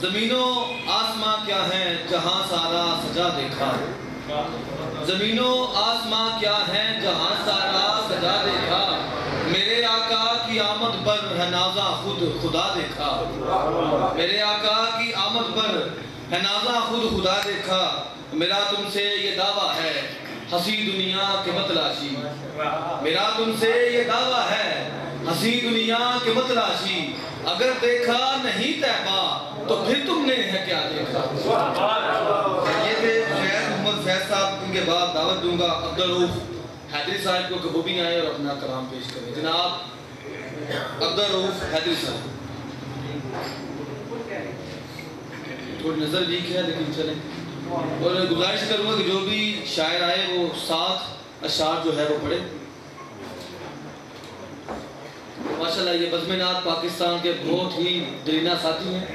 زمین و آسماں کیا ہیں جہاں سارا سجا دیکھا، زمین و آسماں کیا ہیں جہاں سارا سجا دیکھا، میرے آقا کی آمد پر ہے نازا خود خدا دیکھا، میرے آقا کی آمد پر ہے نازا خود خدا دیکھا، میرا تم سے یہ دعویٰ ہے ہنسی دنیا کے مت لاشی، میرا تم سے یہ دعویٰ ہے ہنسی دنیا کے مت لاشی، اگر دیکھا نہیں طیبہ تو پھر تم نے ہے کیا دیکھا۔ یہ تھے فیض محمد فیض صاحب، ان کے بعد دعوت دوں گا عبدالرؤف حیدری صاحب کو کہ وہ بھی آئے اور اپنا کلام پیش کریں۔ جناب عبدالرؤف حیدری صاحب، تھوڑی نظر ویک ہے لیکن چلیں، اور گزارش کروں گا کہ جو بھی شاعر آئے وہ 7 اشعار جو ہے وہ پڑھے۔ ماشاءاللہ یہ بزم نعت پاکستان کے بہت ہی دلینہ ساتھی ہیں،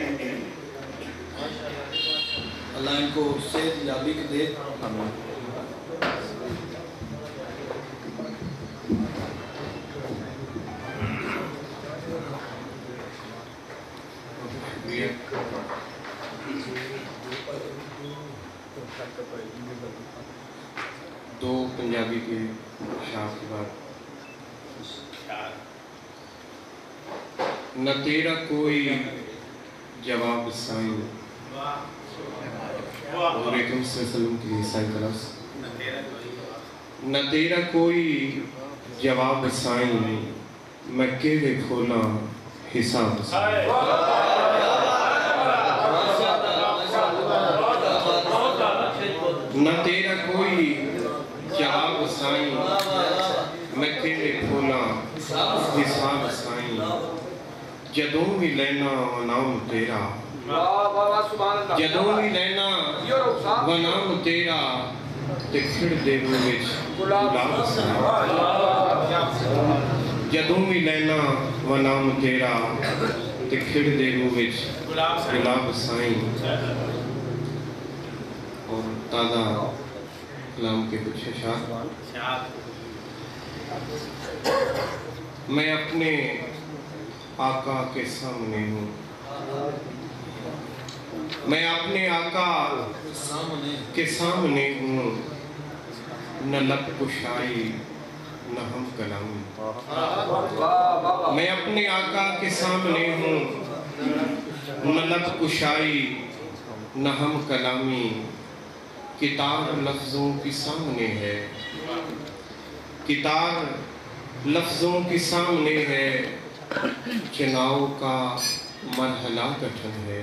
اللہ ان کو صحت یابی دے۔ دو پنجابی کے اشعار کے بعد، نہ تیرا کوئی جواب سائیں، اور ایکم صلی اللہ علیہ وسلم کی سائیں کا لفظ، نہ تیرا کوئی جواب سائیں، میں کیوے کھولا حساب سائیں، نہ تیرا کوئی جواب سائیں، میں کیوے کھولا حساب سائیں، جدوں بھی لینا ونام تیرا، جدوں بھی لینا ونام تیرا، تے کھڑ دے وچ گلاب سائیں، جدوں بھی لینا ونام تیرا، تے کھڑ دے وچ گلاب سائیں۔ اور تازہ کلام کے کچھ اشعار، میں اپنے آقا کے سامنے ہوں، میں اپنے آقا کے سامنے ہوں، نہ لب کشائی نہ ہم کلامی، میں اپنے آقا کے سامنے ہوں، نہ لب کشائی نہ ہم کلامی، کتاب لفظوں کی سامنے ہے، کتاب لفظوں کی سامنے ہے، چناؤ کا مرحلہ گٹھن ہے،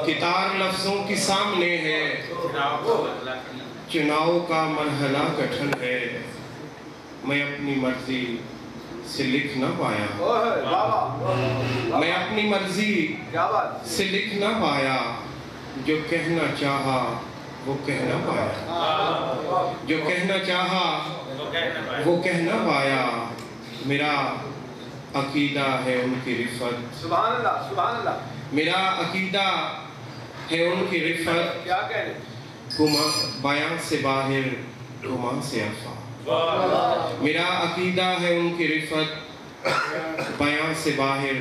کتاب لفظوں کی سامنے ہے، چناؤ کا مرحلہ گٹھن ہے، میں اپنی مرضی سے لکھ نہ پایا، میں اپنی مرضی سے لکھ نہ پایا، جو کہنا چاہا وہ کہنا پایا، جو کہنا چاہا وہ کہنا پایا، میرا عقیدہ ہے ان کی رفت، سبحان اللہ سبحان اللہ، میرا عقیدہ ہے ان کی رفت، کیا کہنے بیان سے باہر گمان سے عفا، میرا عقیدہ ہے ان کی رفت، بیان سے باہر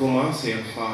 گمان سے عفا،